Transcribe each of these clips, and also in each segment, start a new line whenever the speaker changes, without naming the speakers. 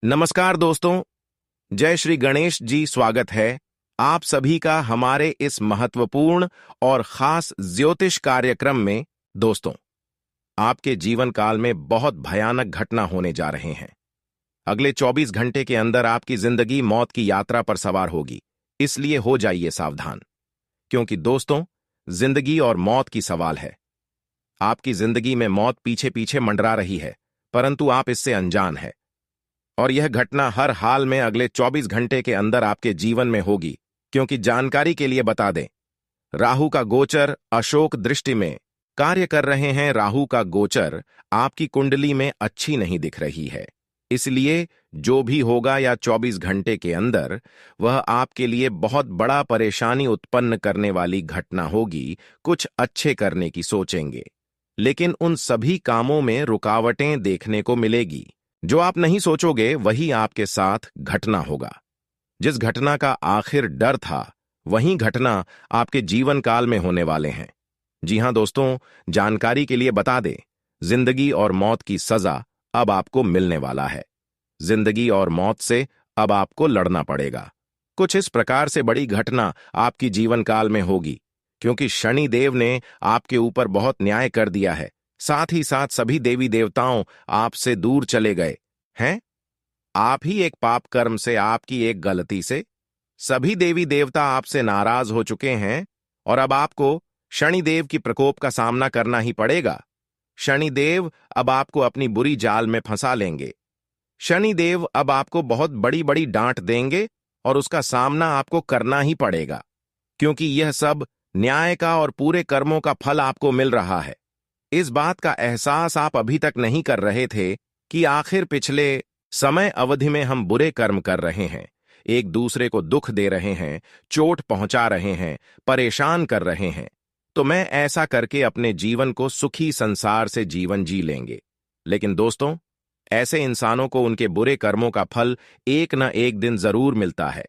नमस्कार दोस्तों। जय श्री गणेश जी। स्वागत है आप सभी का हमारे इस महत्वपूर्ण और खास ज्योतिष कार्यक्रम में। दोस्तों, आपके जीवन काल में बहुत भयानक घटना होने जा रहे हैं। अगले 24 घंटे के अंदर आपकी जिंदगी मौत की यात्रा पर सवार होगी। इसलिए हो जाइए सावधान, क्योंकि दोस्तों, जिंदगी और मौत की सवाल है। आपकी जिंदगी में मौत पीछे पीछे मंडरा रही है, परंतु आप इससे अनजान है। और यह घटना हर हाल में अगले 24 घंटे के अंदर आपके जीवन में होगी। क्योंकि जानकारी के लिए बता दें, राहु का गोचर अशोक दृष्टि में कार्य कर रहे हैं। राहु का गोचर आपकी कुंडली में अच्छी नहीं दिख रही है। इसलिए जो भी होगा या 24 घंटे के अंदर, वह आपके लिए बहुत बड़ा परेशानी उत्पन्न करने वाली घटना होगी। कुछ अच्छे करने की सोचेंगे, लेकिन उन सभी कामों में रुकावटें देखने को मिलेगी। जो आप नहीं सोचोगे वही आपके साथ घटना होगा। जिस घटना का आखिर डर था, वही घटना आपके जीवन काल में होने वाले हैं। जी हां दोस्तों, जानकारी के लिए बता दें, जिंदगी और मौत की सजा अब आपको मिलने वाला है। जिंदगी और मौत से अब आपको लड़ना पड़ेगा। कुछ इस प्रकार से बड़ी घटना आपकी जीवन काल में होगी, क्योंकि शनि देव ने आपके ऊपर बहुत न्याय कर दिया है। साथ ही साथ सभी देवी देवताओं आपसे दूर चले गए हैं। आप ही एक पाप कर्म से, आपकी एक गलती से सभी देवी देवता आपसे नाराज हो चुके हैं। और अब आपको शनिदेव की प्रकोप का सामना करना ही पड़ेगा। शनिदेव अब आपको अपनी बुरी जाल में फंसा लेंगे। शनिदेव अब आपको बहुत बड़ी बड़ी डांट देंगे और उसका सामना आपको करना ही पड़ेगा, क्योंकि यह सब न्याय का और पूरे कर्मों का फल आपको मिल रहा है। इस बात का एहसास आप अभी तक नहीं कर रहे थे कि आखिर पिछले समय अवधि में हम बुरे कर्म कर रहे हैं, एक दूसरे को दुख दे रहे हैं, चोट पहुंचा रहे हैं, परेशान कर रहे हैं। तो मैं ऐसा करके अपने जीवन को सुखी संसार से जीवन जी लेंगे। लेकिन दोस्तों, ऐसे इंसानों को उनके बुरे कर्मों का फल एक न एक दिन जरूर मिलता है,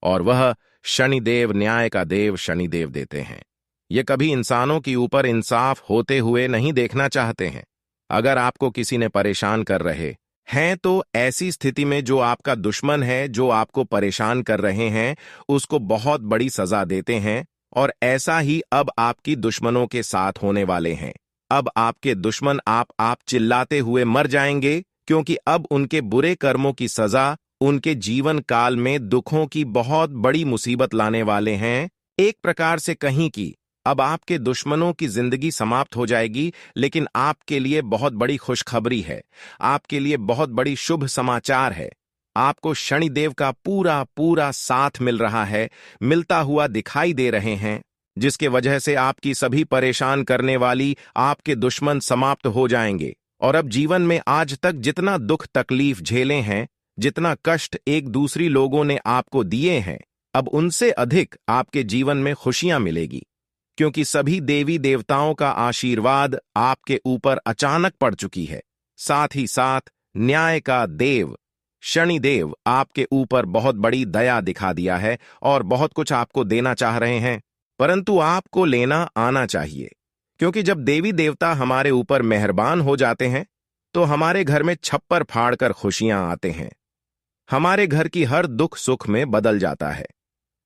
और वह शनिदेव, न्याय का देव शनिदेव देते हैं। ये कभी इंसानों के ऊपर इंसाफ होते हुए नहीं देखना चाहते हैं। अगर आपको किसी ने परेशान कर रहे हैं, तो ऐसी स्थिति में जो आपका दुश्मन है, जो आपको परेशान कर रहे हैं, उसको बहुत बड़ी सजा देते हैं। और ऐसा ही अब आपकी दुश्मनों के साथ होने वाले हैं। अब आपके दुश्मन आप चिल्लाते हुए मर जाएंगे, क्योंकि अब उनके बुरे कर्मों की सजा उनके जीवन काल में दुखों की बहुत बड़ी मुसीबत लाने वाले हैं। एक प्रकार से कहीं की अब आपके दुश्मनों की जिंदगी समाप्त हो जाएगी। लेकिन आपके लिए बहुत बड़ी खुशखबरी है, आपके लिए बहुत बड़ी शुभ समाचार है। आपको शनिदेव का पूरा पूरा साथ मिल रहा है, मिलता हुआ दिखाई दे रहे हैं, जिसके वजह से आपकी सभी परेशान करने वाली आपके दुश्मन समाप्त हो जाएंगे। और अब जीवन में आज तक जितना दुख तकलीफ झेले हैं, जितना कष्ट एक दूसरी लोगों ने आपको दिए हैं, अब उनसे अधिक आपके जीवन में खुशियां मिलेगी। क्योंकि सभी देवी देवताओं का आशीर्वाद आपके ऊपर अचानक पड़ चुकी है। साथ ही साथ न्याय का देव शनिदेव आपके ऊपर बहुत बड़ी दया दिखा दिया है और बहुत कुछ आपको देना चाह रहे हैं, परंतु आपको लेना आना चाहिए। क्योंकि जब देवी देवता हमारे ऊपर मेहरबान हो जाते हैं, तो हमारे घर में छप्पर फाड़कर खुशियां आते हैं। हमारे घर की हर दुख सुख में बदल जाता है,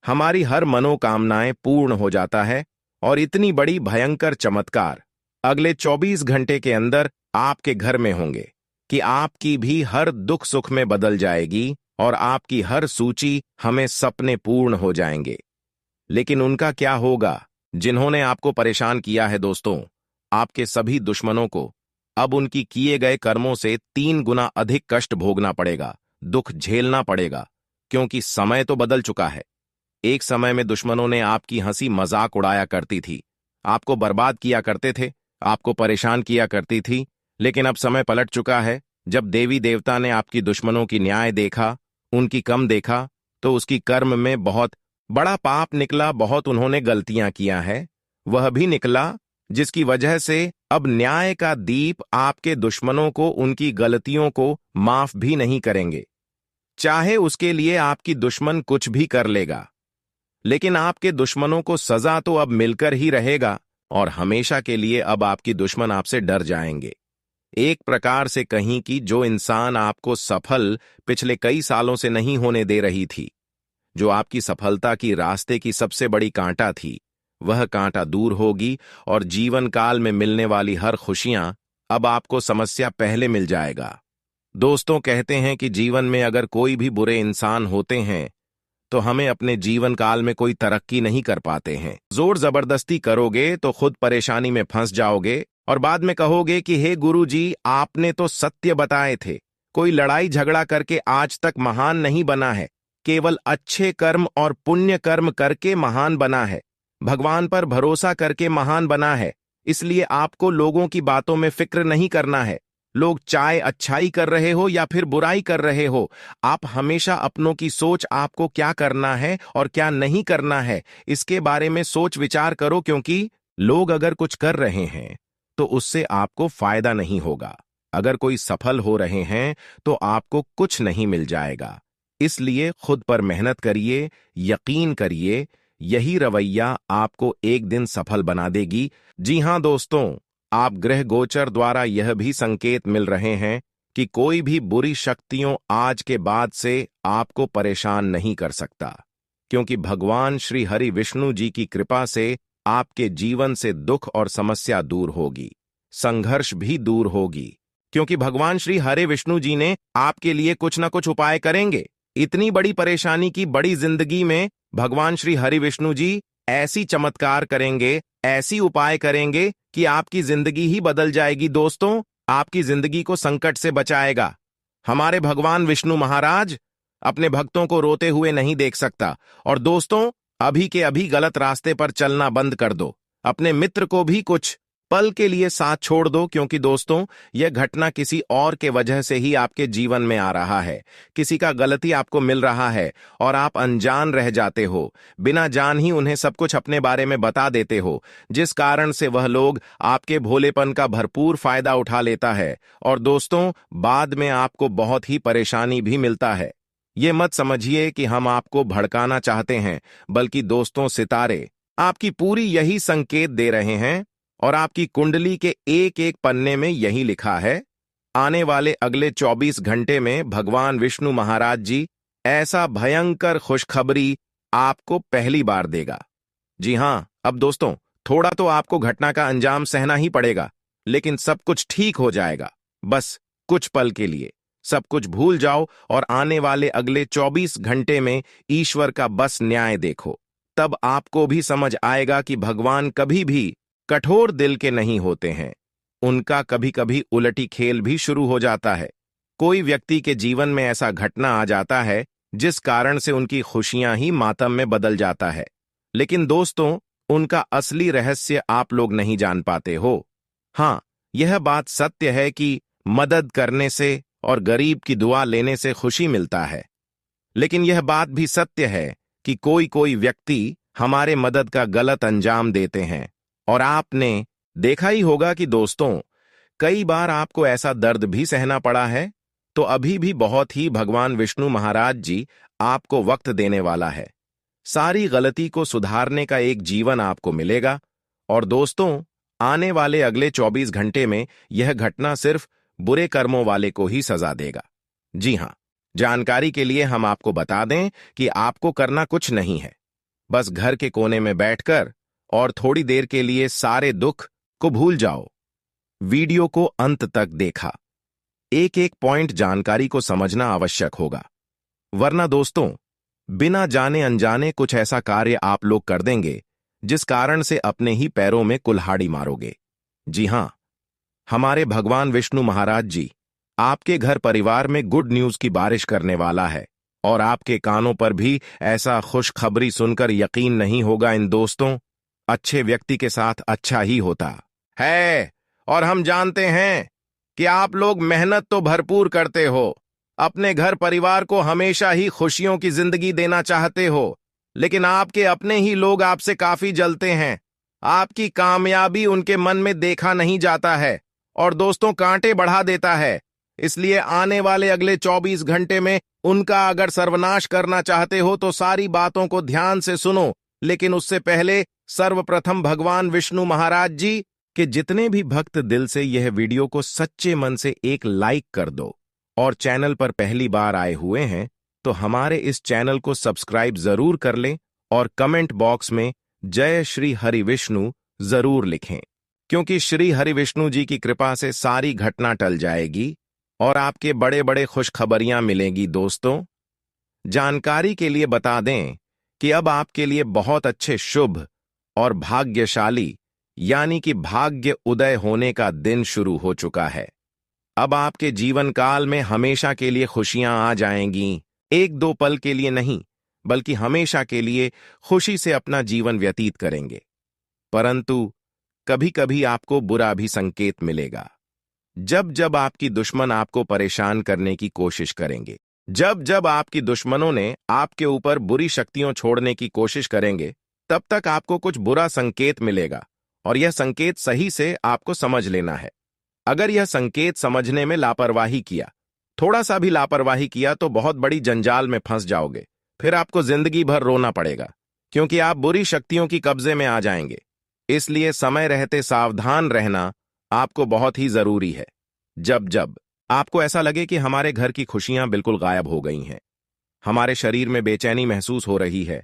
हमारी हर मनोकामनाएं पूर्ण हो जाता है। और इतनी बड़ी भयंकर चमत्कार अगले 24 घंटे के अंदर आपके घर में होंगे कि आपकी भी हर दुख सुख में बदल जाएगी और आपकी हर सूची हमें सपने पूर्ण हो जाएंगे। लेकिन उनका क्या होगा जिन्होंने आपको परेशान किया है? दोस्तों, आपके सभी दुश्मनों को अब उनकी किए गए कर्मों से 3 गुना अधिक कष्ट भोगना पड़ेगा, दुख झेलना पड़ेगा। क्योंकि समय तो बदल चुका है। एक समय में दुश्मनों ने आपकी हंसी मजाक उड़ाया करती थी, आपको बर्बाद किया करते थे, आपको परेशान किया करती थी। लेकिन अब समय पलट चुका है। जब देवी देवता ने आपकी दुश्मनों की न्याय देखा, उनकी कम देखा, तो उसकी कर्म में बहुत बड़ा पाप निकला। बहुत उन्होंने गलतियां किया है, वह भी निकला, जिसकी वजह से अब न्याय का दीप आपके दुश्मनों को उनकी गलतियों को माफ भी नहीं करेंगे। चाहे उसके लिए आपकी दुश्मन कुछ भी कर लेगा, लेकिन आपके दुश्मनों को सजा तो अब मिलकर ही रहेगा। और हमेशा के लिए अब आपकी दुश्मन आपसे डर जाएंगे। एक प्रकार से कहीं कि जो इंसान आपको सफल पिछले कई सालों से नहीं होने दे रही थी, जो आपकी सफलता की रास्ते की सबसे बड़ी कांटा थी, वह कांटा दूर होगी और जीवन काल में मिलने वाली हर खुशियां अब आपको समस्या पहले मिल जाएगा। दोस्तों, कहते हैं कि जीवन में अगर कोई भी बुरे इंसान होते हैं तो हमें अपने जीवन काल में कोई तरक्की नहीं कर पाते हैं। जोर जबरदस्ती करोगे तो खुद परेशानी में फंस जाओगे और बाद में कहोगे कि हे गुरुजी, आपने तो सत्य बताए थे। कोई लड़ाई झगड़ा करके आज तक महान नहीं बना है, केवल अच्छे कर्म और पुण्य कर्म करके महान बना है, भगवान पर भरोसा करके महान बना है। इसलिए आपको लोगों की बातों में फिक्र नहीं करना है। लोग चाहे अच्छाई कर रहे हो या फिर बुराई कर रहे हो, आप हमेशा अपनों की सोच, आपको क्या करना है और क्या नहीं करना है, इसके बारे में सोच विचार करो, क्योंकि लोग अगर कुछ कर रहे हैं तो उससे आपको फायदा नहीं होगा। अगर कोई सफल हो रहे हैं तो आपको कुछ नहीं मिल जाएगा। इसलिए खुद पर मेहनत करिए, यकीन करिए, यही रवैया आपको एक दिन सफल बना देगी। जी हां दोस्तों, आप ग्रह गोचर द्वारा यह भी संकेत मिल रहे हैं कि कोई भी बुरी शक्तियों आज के बाद से आपको परेशान नहीं कर सकता, क्योंकि भगवान श्री हरि विष्णु जी की कृपा से आपके जीवन से दुख और समस्या दूर होगी, संघर्ष भी दूर होगी, क्योंकि भगवान श्री हरि विष्णु जी ने आपके लिए कुछ ना कुछ उपाय करेंगे। इतनी बड़ी परेशानी की बड़ी जिंदगी में भगवान श्री हरि विष्णु जी ऐसी चमत्कार करेंगे, ऐसी उपाय करेंगे कि आपकी जिंदगी ही बदल जाएगी। दोस्तों, आपकी जिंदगी को संकट से बचाएगा। हमारे भगवान विष्णु महाराज अपने भक्तों को रोते हुए नहीं देख सकता। और दोस्तों, अभी के अभी गलत रास्ते पर चलना बंद कर दो, अपने मित्र को भी कुछ पल के लिए साथ छोड़ दो, क्योंकि दोस्तों, यह घटना किसी और के वजह से ही आपके जीवन में आ रहा है। किसी का गलती आपको मिल रहा है और आप अनजान रह जाते हो, बिना जान ही उन्हें सब कुछ अपने बारे में बता देते हो, जिस कारण से वह लोग आपके भोलेपन का भरपूर फायदा उठा लेता है और दोस्तों, बाद में आपको बहुत ही परेशानी भी मिलता है। ये मत समझिए कि हम आपको भड़काना चाहते हैं, बल्कि दोस्तों, सितारे आपकी पूरी यही संकेत दे रहे हैं और आपकी कुंडली के एक एक पन्ने में यही लिखा है। आने वाले अगले 24 घंटे में भगवान विष्णु महाराज जी ऐसा भयंकर खुशखबरी आपको पहली बार देगा। जी हां, अब दोस्तों, थोड़ा तो आपको घटना का अंजाम सहना ही पड़ेगा, लेकिन सब कुछ ठीक हो जाएगा। बस कुछ पल के लिए सब कुछ भूल जाओ और आने वाले अगले 24 घंटे में ईश्वर का बस न्याय देखो। तब आपको भी समझ आएगा कि भगवान कभी भी कठोर दिल के नहीं होते हैं। उनका कभी कभी उलटी खेल भी शुरू हो जाता है। कोई व्यक्ति के जीवन में ऐसा घटना आ जाता है जिस कारण से उनकी खुशियां ही मातम में बदल जाता है, लेकिन दोस्तों, उनका असली रहस्य आप लोग नहीं जान पाते हो। हां, यह बात सत्य है कि मदद करने से और गरीब की दुआ लेने से खुशी मिलता है, लेकिन यह बात भी सत्य है कि कोई कोई व्यक्ति हमारे मदद का गलत अंजाम देते हैं। और आपने देखा ही होगा कि दोस्तों, कई बार आपको ऐसा दर्द भी सहना पड़ा है। तो अभी भी बहुत ही भगवान विष्णु महाराज जी आपको वक्त देने वाला है। सारी गलती को सुधारने का एक जीवन आपको मिलेगा। और दोस्तों, आने वाले अगले 24 घंटे में यह घटना सिर्फ बुरे कर्मों वाले को ही सजा देगा। जी हां, जानकारी के लिए हम आपको बता दें कि आपको करना कुछ नहीं है, बस घर के कोने में बैठकर और थोड़ी देर के लिए सारे दुख को भूल जाओ। वीडियो को अंत तक देखा, एक एक पॉइंट जानकारी को समझना आवश्यक होगा, वरना दोस्तों, बिना जाने अनजाने कुछ ऐसा कार्य आप लोग कर देंगे जिस कारण से अपने ही पैरों में कुल्हाड़ी मारोगे। जी हां, हमारे भगवान विष्णु महाराज जी आपके घर परिवार में गुड न्यूज की बारिश करने वाला है और आपके कानों पर भी ऐसा खुशखबरी सुनकर यकीन नहीं होगा। इन दोस्तों, अच्छे व्यक्ति के साथ अच्छा ही होता है और हम जानते हैं कि आप लोग मेहनत तो भरपूर करते हो, अपने घर परिवार को हमेशा ही खुशियों की जिंदगी देना चाहते हो, लेकिन आपके अपने ही लोग आपसे काफी जलते हैं। आपकी कामयाबी उनके मन में देखा नहीं जाता है और दोस्तों, कांटे बढ़ा देता है। इसलिए आने वाले अगले 24 घंटे में उनका अगर सर्वनाश करना चाहते हो तो सारी बातों को ध्यान से सुनो, लेकिन उससे पहले सर्वप्रथम भगवान विष्णु महाराज जी कि जितने भी भक्त दिल से यह वीडियो को सच्चे मन से एक लाइक कर दो और चैनल पर पहली बार आए हुए हैं तो हमारे इस चैनल को सब्सक्राइब जरूर कर लें और कमेंट बॉक्स में जय श्री हरि विष्णु जरूर लिखें, क्योंकि श्री हरि विष्णु जी की कृपा से सारी घटना टल जाएगी और आपके बड़े बड़े खुशखबरियां मिलेंगी। दोस्तों, जानकारी के लिए बता दें कि अब आपके लिए बहुत अच्छे शुभ और भाग्यशाली यानी कि भाग्य उदय होने का दिन शुरू हो चुका है। अब आपके जीवन काल में हमेशा के लिए खुशियां आ जाएंगी, एक दो पल के लिए नहीं बल्कि हमेशा के लिए खुशी से अपना जीवन व्यतीत करेंगे। परंतु कभी कभी आपको बुरा भी संकेत मिलेगा। जब जब आपकी दुश्मन आपको परेशान करने की कोशिश करेंगे, जब जब आपकी दुश्मनों ने आपके ऊपर बुरी शक्तियां छोड़ने की कोशिश करेंगे, तब तक आपको कुछ बुरा संकेत मिलेगा और यह संकेत सही से आपको समझ लेना है। अगर यह संकेत समझने में लापरवाही किया, थोड़ा सा भी लापरवाही किया तो बहुत बड़ी जंजाल में फंस जाओगे। फिर आपको जिंदगी भर रोना पड़ेगा, क्योंकि आप बुरी शक्तियों की कब्जे में आ जाएंगे। इसलिए समय रहते सावधान रहना आपको बहुत ही जरूरी है। जब जब आपको ऐसा लगे कि हमारे घर की खुशियां बिल्कुल गायब हो गई हैं, हमारे शरीर में बेचैनी महसूस हो रही है,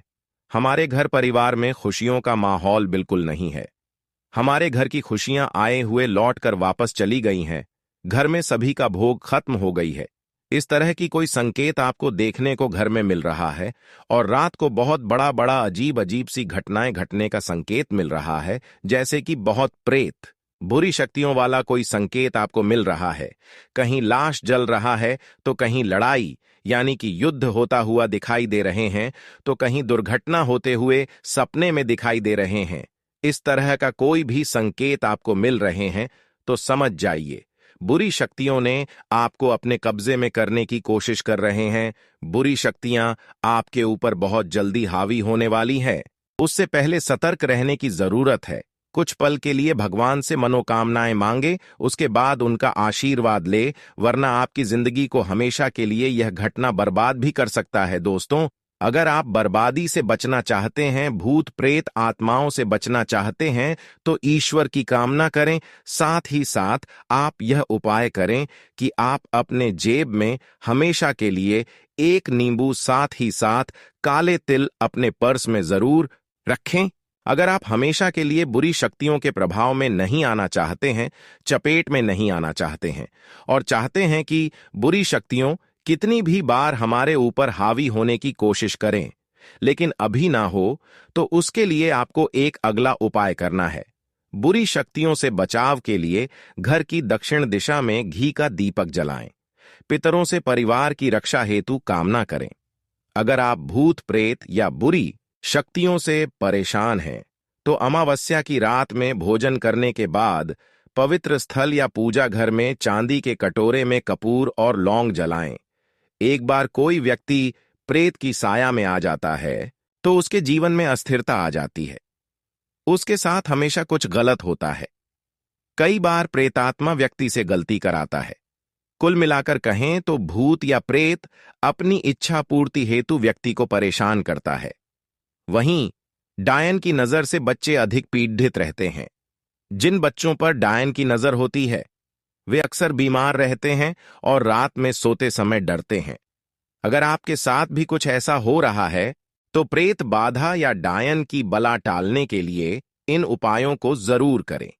हमारे घर परिवार में खुशियों का माहौल बिल्कुल नहीं है, हमारे घर की खुशियां आए हुए लौट कर वापस चली गई हैं, घर में सभी का भोग खत्म हो गई है, इस तरह की कोई संकेत आपको देखने को घर में मिल रहा है और रात को बहुत बड़ा बड़ा अजीब अजीब सी घटनाएं घटने का संकेत मिल रहा है, जैसे कि बहुत प्रेत, बुरी शक्तियों वाला कोई संकेत आपको मिल रहा है, कहीं लाश जल रहा है तो कहीं लड़ाई यानी कि युद्ध होता हुआ दिखाई दे रहे हैं, तो कहीं दुर्घटना होते हुए सपने में दिखाई दे रहे हैं। इस तरह का कोई भी संकेत आपको मिल रहे हैं तो समझ जाइए बुरी शक्तियों ने आपको अपने कब्जे में करने की कोशिश कर रहे हैं। बुरी शक्तियां आपके ऊपर बहुत जल्दी हावी होने वाली है। उससे पहले सतर्क रहने की जरूरत है। कुछ पल के लिए भगवान से मनोकामनाएं मांगे, उसके बाद उनका आशीर्वाद ले, वरना आपकी जिंदगी को हमेशा के लिए यह घटना बर्बाद भी कर सकता है। दोस्तों, अगर आप बर्बादी से बचना चाहते हैं, भूत प्रेत आत्माओं से बचना चाहते हैं, तो ईश्वर की कामना करें। साथ ही साथ आप यह उपाय करें कि आप अपने जेब में हमेशा के लिए एक नींबू, साथ ही साथ काले तिल अपने पर्स में जरूर रखें। अगर आप हमेशा के लिए बुरी शक्तियों के प्रभाव में नहीं आना चाहते हैं, चपेट में नहीं आना चाहते हैं और चाहते हैं कि बुरी शक्तियों कितनी भी बार हमारे ऊपर हावी होने की कोशिश करें लेकिन अभी ना हो, तो उसके लिए आपको एक अगला उपाय करना है। बुरी शक्तियों से बचाव के लिए घर की दक्षिण दिशा में घी का दीपक जलाएं। पितरों से परिवार की रक्षा हेतु कामना करें। अगर आप भूत प्रेत या बुरी शक्तियों से परेशान हैं, तो अमावस्या की रात में भोजन करने के बाद पवित्र स्थल या पूजा घर में चांदी के कटोरे में कपूर और लौंग जलाएं। एक बार कोई व्यक्ति प्रेत की साया में आ जाता है तो उसके जीवन में अस्थिरता आ जाती है, उसके साथ हमेशा कुछ गलत होता है। कई बार प्रेतात्मा व्यक्ति से गलती कराता है। कुल मिलाकर कहें तो भूत या प्रेत अपनी इच्छा पूर्ति हेतु व्यक्ति को परेशान करता है। वहीं डायन की नजर से बच्चे अधिक पीड़ित रहते हैं। जिन बच्चों पर डायन की नजर होती है वे अक्सर बीमार रहते हैं और रात में सोते समय डरते हैं। अगर आपके साथ भी कुछ ऐसा हो रहा है तो प्रेत बाधा या डायन की बला टालने के लिए इन उपायों को जरूर करें।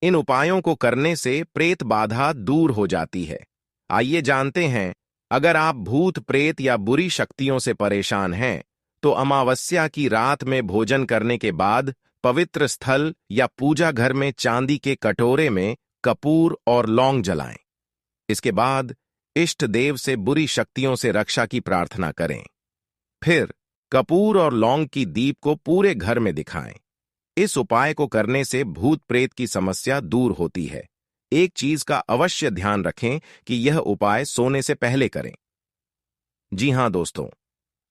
इन उपायों को करने से प्रेत बाधा दूर हो जाती है। आइए जानते हैं, अगर आप भूत प्रेत या बुरी शक्तियों से परेशान हैं तो अमावस्या की रात में भोजन करने के बाद पवित्र स्थल या पूजा घर में चांदी के कटोरे में कपूर और लौंग जलाएं। इसके बाद इष्ट देव से बुरी शक्तियों से रक्षा की प्रार्थना करें। फिर कपूर और लौंग की दीप को पूरे घर में दिखाएं। इस उपाय को करने से भूत प्रेत की समस्या दूर होती है। एक चीज का अवश्य ध्यान रखें कि यह उपाय सोने से पहले करें। जी हां दोस्तों,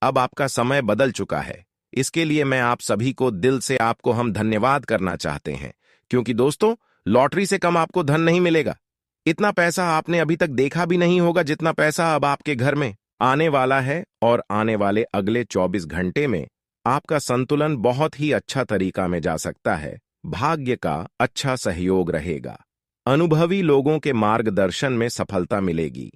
अब आपका समय बदल चुका है। इसके लिए मैं आप सभी को दिल से आपको हम धन्यवाद करना चाहते हैं, क्योंकि दोस्तों, लॉटरी से कम आपको धन नहीं मिलेगा। इतना पैसा आपने अभी तक देखा भी नहीं होगा जितना पैसा अब आपके घर में आने वाला है। और आने वाले अगले 24 घंटे में आपका संतुलन बहुत ही अच्छा तरीका में जा सकता है। भाग्य का अच्छा सहयोग रहेगा। अनुभवी लोगों के मार्गदर्शन में सफलता मिलेगी।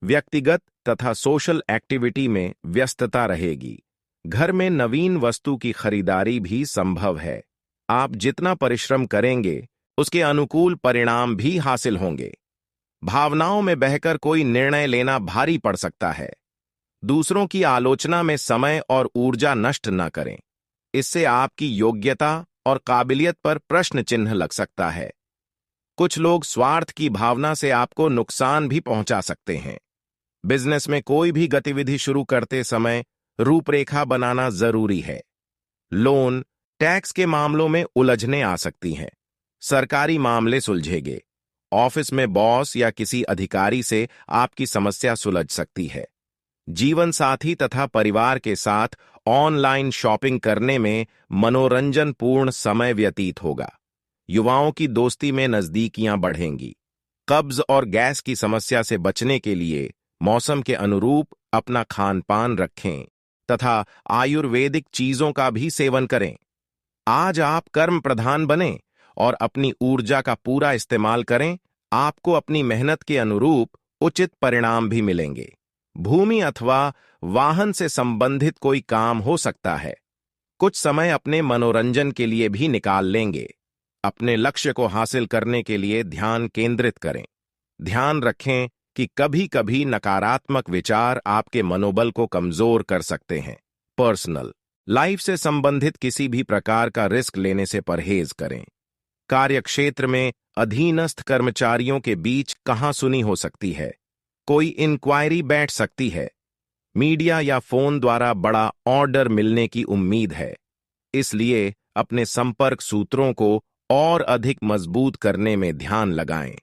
व्यक्तिगत तथा सोशल एक्टिविटी में व्यस्तता रहेगी। घर में नवीन वस्तु की खरीदारी भी संभव है। आप जितना परिश्रम करेंगे, उसके अनुकूल परिणाम भी हासिल होंगे। भावनाओं में बहकर कोई निर्णय लेना भारी पड़ सकता है। दूसरों की आलोचना में समय और ऊर्जा नष्ट न करें। इससे आपकी योग्यता और काबिलियत पर प्रश्न चिन्ह लग सकता है। कुछ लोग स्वार्थ की भावना से आपको नुकसान भी पहुंचा सकते हैं। बिजनेस में कोई भी गतिविधि शुरू करते समय रूपरेखा बनाना जरूरी है। लोन, टैक्स के मामलों में उलझने आ सकती हैं। सरकारी मामले सुलझेंगे। ऑफिस में बॉस या किसी अधिकारी से आपकी समस्या सुलझ सकती है। जीवन साथी तथा परिवार के साथ ऑनलाइन शॉपिंग करने में मनोरंजनपूर्ण समय व्यतीत होगा। युवाओं की दोस्ती में नजदीकियां बढ़ेंगी। कब्ज और गैस की समस्या से बचने के लिए मौसम के अनुरूप अपना खान पान रखें तथा आयुर्वेदिक चीजों का भी सेवन करें। आज आप कर्म प्रधान बने और अपनी ऊर्जा का पूरा इस्तेमाल करें। आपको अपनी मेहनत के अनुरूप उचित परिणाम भी मिलेंगे। भूमि अथवा वाहन से संबंधित कोई काम हो सकता है। कुछ समय अपने मनोरंजन के लिए भी निकाल लेंगे। अपने लक्ष्य को हासिल करने के लिए ध्यान केंद्रित करें। ध्यान रखें कि कभी-कभी नकारात्मक विचार आपके मनोबल को कमजोर कर सकते हैं। पर्सनल लाइफ से संबंधित किसी भी प्रकार का रिस्क लेने से परहेज करें। कार्यक्षेत्र में अधीनस्थ कर्मचारियों के बीच कहासुनी हो सकती है। कोई इंक्वायरी बैठ सकती है। मीडिया या फोन द्वारा बड़ा ऑर्डर मिलने की उम्मीद है। इसलिए अपने संपर्क सूत्रों को और अधिक मजबूत करने में ध्यान लगाएं।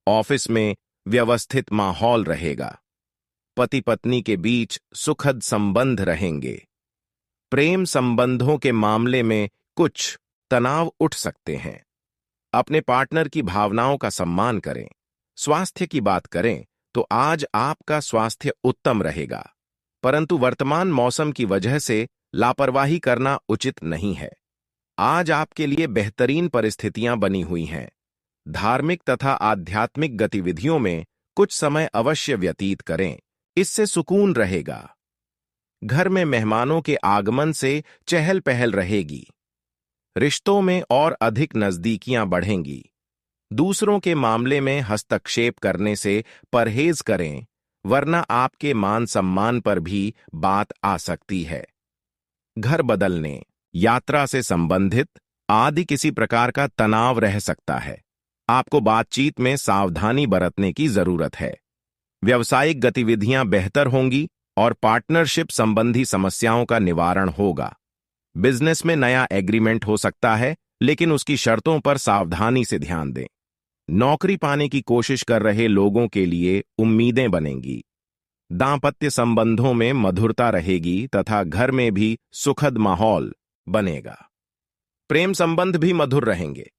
ऑफिस में व्यवस्थित माहौल रहेगा। पति पत्नी के बीच सुखद संबंध रहेंगे। प्रेम संबंधों के मामले में कुछ तनाव उठ सकते हैं। अपने पार्टनर की भावनाओं का सम्मान करें। स्वास्थ्य की बात करें तो आज आपका स्वास्थ्य उत्तम रहेगा, परंतु वर्तमान मौसम की वजह से लापरवाही करना उचित नहीं है। आज आपके लिए बेहतरीन परिस्थितियां बनी हुई हैं। धार्मिक तथा आध्यात्मिक गतिविधियों में कुछ समय अवश्य व्यतीत करें, इससे सुकून रहेगा। घर में मेहमानों के आगमन से चहल पहल रहेगी। रिश्तों में और अधिक नजदीकियां बढ़ेंगी। दूसरों के मामले में हस्तक्षेप करने से परहेज करें, वरना आपके मान सम्मान पर भी बात आ सकती है। घर बदलने, यात्रा से संबंधित आदि किसी प्रकार का तनाव रह सकता है। आपको बातचीत में सावधानी बरतने की जरूरत है। व्यावसायिक गतिविधियां बेहतर होंगी और पार्टनरशिप संबंधी समस्याओं का निवारण होगा। बिजनेस में नया एग्रीमेंट हो सकता है, लेकिन उसकी शर्तों पर सावधानी से ध्यान दें। नौकरी पाने की कोशिश कर रहे लोगों के लिए उम्मीदें बनेंगी। दांपत्य संबंधों में मधुरता रहेगी तथा घर में भी सुखद माहौल बनेगा। प्रेम संबंध भी मधुर रहेंगे।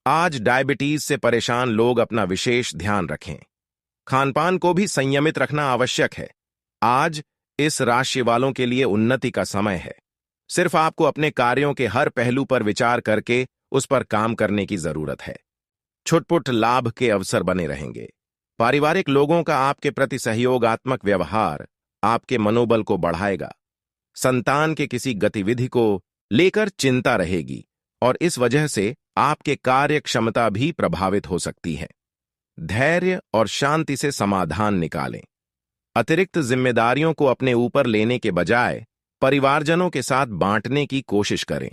आज डायबिटीज से परेशान लोग अपना विशेष ध्यान रखें। खानपान को भी संयमित रखना आवश्यक है। आज इस राशि वालों के लिए उन्नति का समय है। सिर्फ आपको अपने कार्यों के हर पहलू पर विचार करके उस पर काम करने की जरूरत है। छुटपुट लाभ के अवसर बने रहेंगे। पारिवारिक लोगों का आपके प्रति सहयोगात्मक व्यवहार आपके मनोबल को बढ़ाएगा। संतान के किसी गतिविधि को लेकर चिंता रहेगी और इस वजह से आपके कार्य क्षमता भी प्रभावित हो सकती है। धैर्य और शांति से समाधान निकालें। अतिरिक्त जिम्मेदारियों को अपने ऊपर लेने के बजाय परिवारजनों के साथ बांटने की कोशिश करें।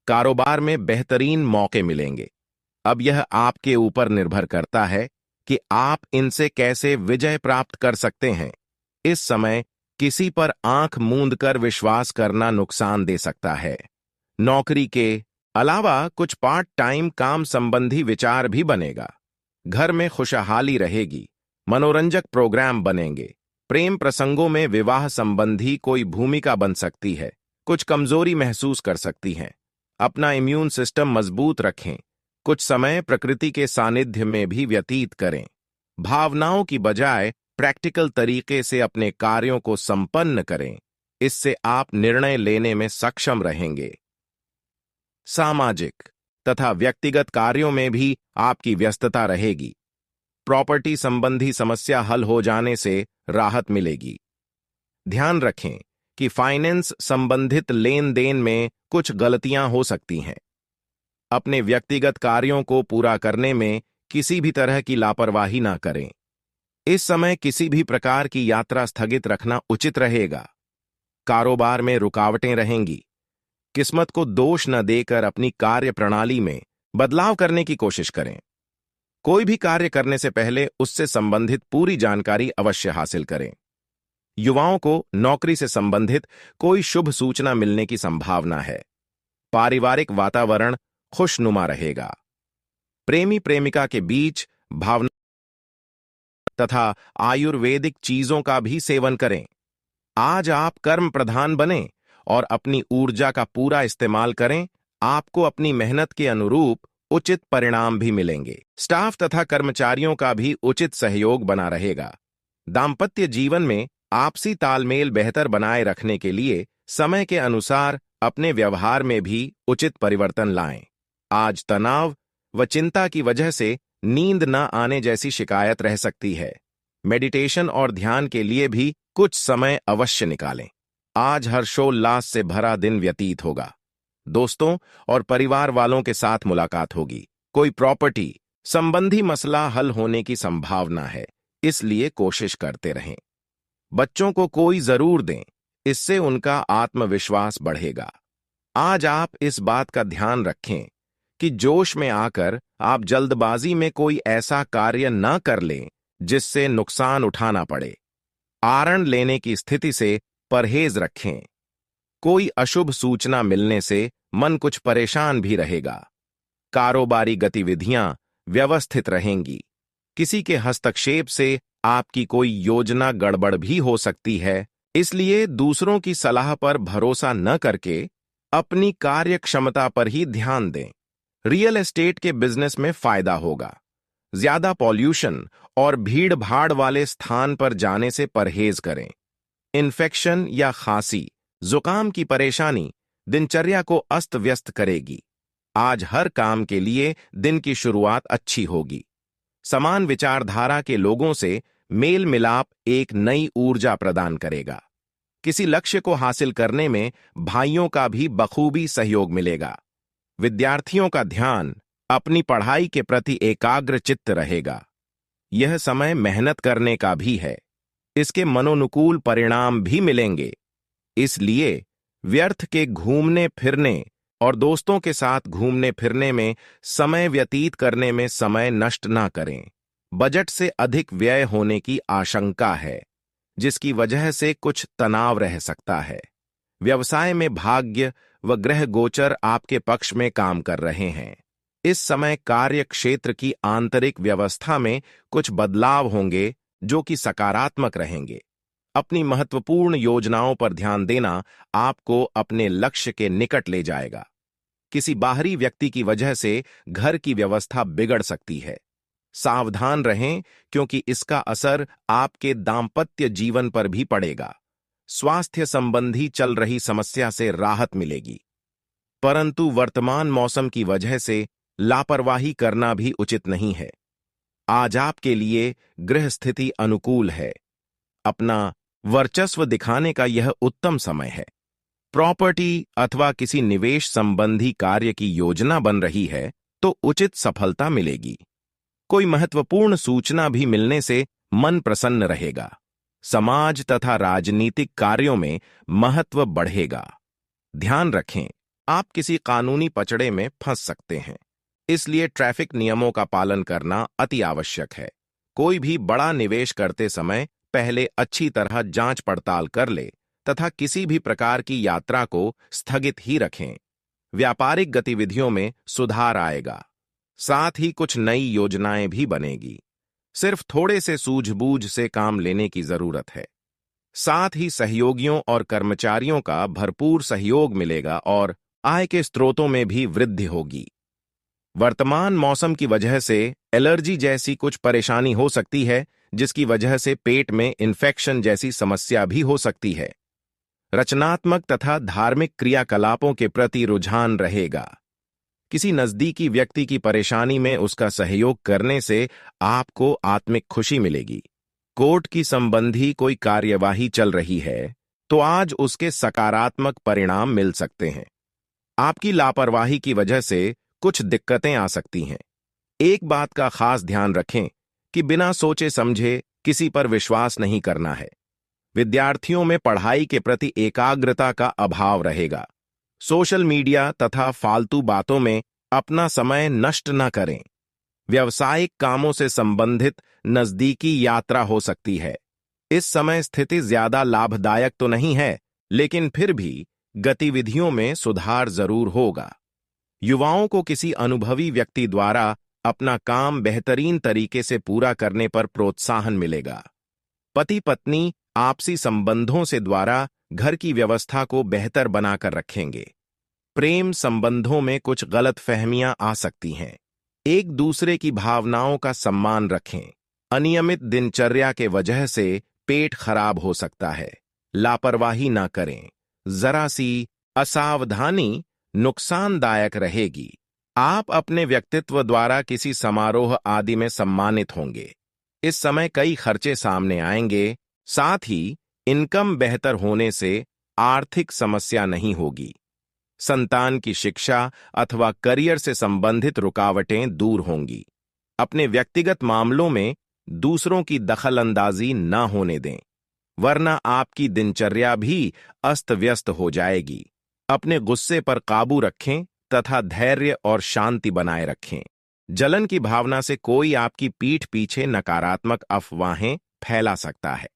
कारोबार में बेहतरीन मौके मिलेंगे। अब यह आपके ऊपर निर्भर करता है कि आप इनसे कैसे विजय प्राप्त कर सकते हैं। इस समय किसी पर आंख मूंद कर विश्वास करना नुकसान दे सकता है। नौकरी के अलावा कुछ पार्ट टाइम काम संबंधी विचार भी बनेगा। घर में खुशहाली रहेगी। मनोरंजक प्रोग्राम बनेंगे। प्रेम प्रसंगों में विवाह संबंधी कोई भूमिका बन सकती है। कुछ कमजोरी महसूस कर सकती हैं। अपना इम्यून सिस्टम मजबूत रखें। कुछ समय प्रकृति के सानिध्य में भी व्यतीत करें। भावनाओं की बजाय प्रैक्टिकल तरीके से अपने कार्यों को संपन्न करें। इससे आप निर्णय लेने में सक्षम रहेंगे। सामाजिक तथा व्यक्तिगत कार्यों में भी आपकी व्यस्तता रहेगी। प्रॉपर्टी संबंधी समस्या हल हो जाने से राहत मिलेगी। ध्यान रखें कि फाइनेंस संबंधित लेन देन में कुछ गलतियां हो सकती हैं। अपने व्यक्तिगत कार्यों को पूरा करने में किसी भी तरह की लापरवाही ना करें। इस समय किसी भी प्रकार की यात्रा स्थगित रखना उचित रहेगा। कारोबार में रुकावटें रहेंगी। किस्मत को दोष न देकर अपनी कार्य प्रणाली में बदलाव करने की कोशिश करें। कोई भी कार्य करने से पहले उससे संबंधित पूरी जानकारी अवश्य हासिल करें। युवाओं को नौकरी से संबंधित कोई शुभ सूचना मिलने की संभावना है। पारिवारिक वातावरण खुशनुमा रहेगा। प्रेमी प्रेमिका के बीच भावना तथा आयुर्वेदिक चीजों का भी सेवन करें। आज आप कर्म प्रधान बने और अपनी ऊर्जा का पूरा इस्तेमाल करें। आपको अपनी मेहनत के अनुरूप उचित परिणाम भी मिलेंगे। स्टाफ तथा कर्मचारियों का भी उचित सहयोग बना रहेगा। दांपत्य जीवन में आपसी तालमेल बेहतर बनाए रखने के लिए समय के अनुसार अपने व्यवहार में भी उचित परिवर्तन लाएं। आज तनाव व चिंता की वजह से नींद न आने जैसी शिकायत रह सकती है। मेडिटेशन और ध्यान के लिए भी कुछ समय अवश्य निकालें। आज हर्षोल्लास से भरा दिन व्यतीत होगा। दोस्तों और परिवार वालों के साथ मुलाकात होगी। कोई प्रॉपर्टी संबंधी मसला हल होने की संभावना है, इसलिए कोशिश करते रहें। बच्चों को कोई जरूर दें, इससे उनका आत्मविश्वास बढ़ेगा। आज आप इस बात का ध्यान रखें कि जोश में आकर आप जल्दबाजी में कोई ऐसा कार्य न कर लें जिससे नुकसान उठाना पड़े। आरण लेने की स्थिति से परहेज रखें। कोई अशुभ सूचना मिलने से मन कुछ परेशान भी रहेगा। कारोबारी गतिविधियां व्यवस्थित रहेंगी। किसी के हस्तक्षेप से आपकी कोई योजना गड़बड़ भी हो सकती है, इसलिए दूसरों की सलाह पर भरोसा न करके अपनी कार्य क्षमता पर ही ध्यान दें। रियल एस्टेट के बिजनेस में फायदा होगा। ज्यादा पॉल्यूशन और भीड़ भाड़ वाले स्थान पर जाने से परहेज करें। इन्फेक्शन या खांसी, जुकाम की परेशानी दिनचर्या को अस्त व्यस्त करेगी। आज हर काम के लिए दिन की शुरुआत अच्छी होगी। समान विचारधारा के लोगों से मेल मिलाप एक नई ऊर्जा प्रदान करेगा। किसी लक्ष्य को हासिल करने में भाइयों का भी बखूबी सहयोग मिलेगा। विद्यार्थियों का ध्यान अपनी पढ़ाई के प्रति एकाग्र चित्त रहेगा। यह समय मेहनत करने का भी है। इसके मनोनुकूल परिणाम भी मिलेंगे। इसलिए व्यर्थ के घूमने फिरने और दोस्तों के साथ घूमने फिरने में समय व्यतीत करने में समय नष्ट ना करें। बजट से अधिक व्यय होने की आशंका है, जिसकी वजह से कुछ तनाव रह सकता है। व्यवसाय में भाग्य व ग्रह गोचर आपके पक्ष में काम कर रहे हैं। इस समय कार्य क्षेत्र की आंतरिक व्यवस्था में कुछ बदलाव होंगे जो कि सकारात्मक रहेंगे। अपनी महत्वपूर्ण योजनाओं पर ध्यान देना आपको अपने लक्ष्य के निकट ले जाएगा। किसी बाहरी व्यक्ति की वजह से घर की व्यवस्था बिगड़ सकती है। सावधान रहें क्योंकि इसका असर आपके दांपत्य जीवन पर भी पड़ेगा। स्वास्थ्य संबंधी चल रही समस्या से राहत मिलेगी, परंतु वर्तमान मौसम की वजह से लापरवाही करना भी उचित नहीं है। आज आपके लिए गृह स्थिति अनुकूल है। अपना वर्चस्व दिखाने का यह उत्तम समय है। प्रॉपर्टी अथवा किसी निवेश संबंधी कार्य की योजना बन रही है तो उचित सफलता मिलेगी। कोई महत्वपूर्ण सूचना भी मिलने से मन प्रसन्न रहेगा। समाज तथा राजनीतिक कार्यों में महत्व बढ़ेगा। ध्यान रखें, आप किसी कानूनी पचड़े में फंस सकते हैं, इसलिए ट्रैफिक नियमों का पालन करना अति आवश्यक है। कोई भी बड़ा निवेश करते समय पहले अच्छी तरह जांच पड़ताल कर ले तथा किसी भी प्रकार की यात्रा को स्थगित ही रखें। व्यापारिक गतिविधियों में सुधार आएगा। साथ ही कुछ नई योजनाएं भी बनेगी। सिर्फ थोड़े से सूझबूझ से काम लेने की जरूरत है। साथ ही सहयोगियों और कर्मचारियों का भरपूर सहयोग मिलेगा और आय के स्रोतों में भी वृद्धि होगी। वर्तमान मौसम की वजह से एलर्जी जैसी कुछ परेशानी हो सकती है, जिसकी वजह से पेट में इन्फेक्शन जैसी समस्या भी हो सकती है। रचनात्मक तथा धार्मिक क्रियाकलापों के प्रति रुझान रहेगा। किसी नजदीकी व्यक्ति की परेशानी में उसका सहयोग करने से आपको आत्मिक खुशी मिलेगी। कोर्ट की संबंधी कोई कार्यवाही चल रही है तो आज उसके सकारात्मक परिणाम मिल सकते हैं। आपकी लापरवाही की वजह से कुछ दिक्कतें आ सकती हैं। एक बात का खास ध्यान रखें कि बिना सोचे समझे किसी पर विश्वास नहीं करना है। विद्यार्थियों में पढ़ाई के प्रति एकाग्रता का अभाव रहेगा। सोशल मीडिया तथा फालतू बातों में अपना समय नष्ट न करें। व्यावसायिक कामों से संबंधित नजदीकी यात्रा हो सकती है। इस समय स्थिति ज्यादा लाभदायक तो नहीं है, लेकिन फिर भी गतिविधियों में सुधार जरूर होगा। युवाओं को किसी अनुभवी व्यक्ति द्वारा अपना काम बेहतरीन तरीके से पूरा करने पर प्रोत्साहन मिलेगा। पति पत्नी आपसी संबंधों से द्वारा घर की व्यवस्था को बेहतर बनाकर रखेंगे। प्रेम संबंधों में कुछ गलतफहमियां आ सकती हैं। एक दूसरे की भावनाओं का सम्मान रखें। अनियमित दिनचर्या के वजह से पेट खराब हो सकता है। लापरवाही ना करें। जरा सी असावधानी नुकसानदायक रहेगी। आप अपने व्यक्तित्व द्वारा किसी समारोह आदि में सम्मानित होंगे। इस समय कई खर्चे सामने आएंगे। साथ ही इनकम बेहतर होने से आर्थिक समस्या नहीं होगी। संतान की शिक्षा अथवा करियर से संबंधित रुकावटें दूर होंगी। अपने व्यक्तिगत मामलों में दूसरों की दखलंदाजी न होने दें, वरना आपकी दिनचर्या भी अस्त व्यस्त हो जाएगी। अपने गुस्से पर काबू रखें तथा धैर्य और शांति बनाए रखें। जलन की भावना से कोई आपकी पीठ पीछे नकारात्मक अफवाहें फैला सकता है।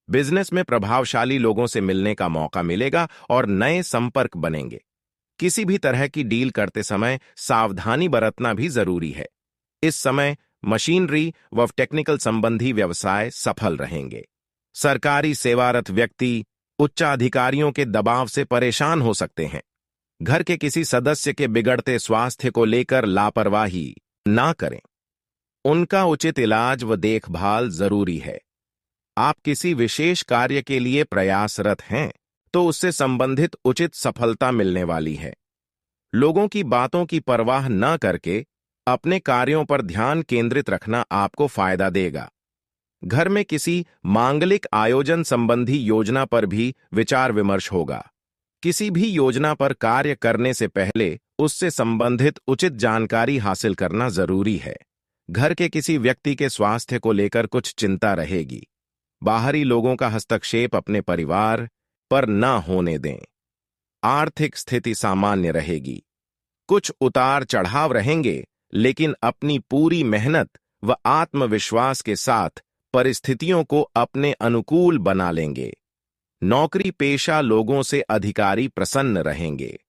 बिजनेस में प्रभावशाली लोगों से मिलने का मौका मिलेगा और नए संपर्क बनेंगे। किसी भी तरह की डील करते समय सावधानी बरतना भी जरूरी है। इस समय मशीनरी व टेक्निकल संबंधी व्यवसाय सफल रहेंगे। सरकारी सेवारत व्यक्ति उच्चाधिकारियों के दबाव से परेशान हो सकते हैं। घर के किसी सदस्य के बिगड़ते स्वास्थ्य को लेकर लापरवाही ना करें। उनका उचित इलाज व देखभाल जरूरी है। आप किसी विशेष कार्य के लिए प्रयासरत हैं तो उससे संबंधित उचित सफलता मिलने वाली है। लोगों की बातों की परवाह न करके अपने कार्यों पर ध्यान केंद्रित रखना आपको फायदा देगा। घर में किसी मांगलिक आयोजन संबंधी योजना पर भी विचार विमर्श होगा। किसी भी योजना पर कार्य करने से पहले उससे संबंधित उचित जानकारी हासिल करना जरूरी है। घर के किसी व्यक्ति के स्वास्थ्य को लेकर कुछ चिंता रहेगी। बाहरी लोगों का हस्तक्षेप अपने परिवार पर न होने दें। आर्थिक स्थिति सामान्य रहेगी। कुछ उतार चढ़ाव रहेंगे, लेकिन अपनी पूरी मेहनत व आत्मविश्वास के साथ परिस्थितियों को अपने अनुकूल बना लेंगे। नौकरी पेशा लोगों से अधिकारी प्रसन्न रहेंगे।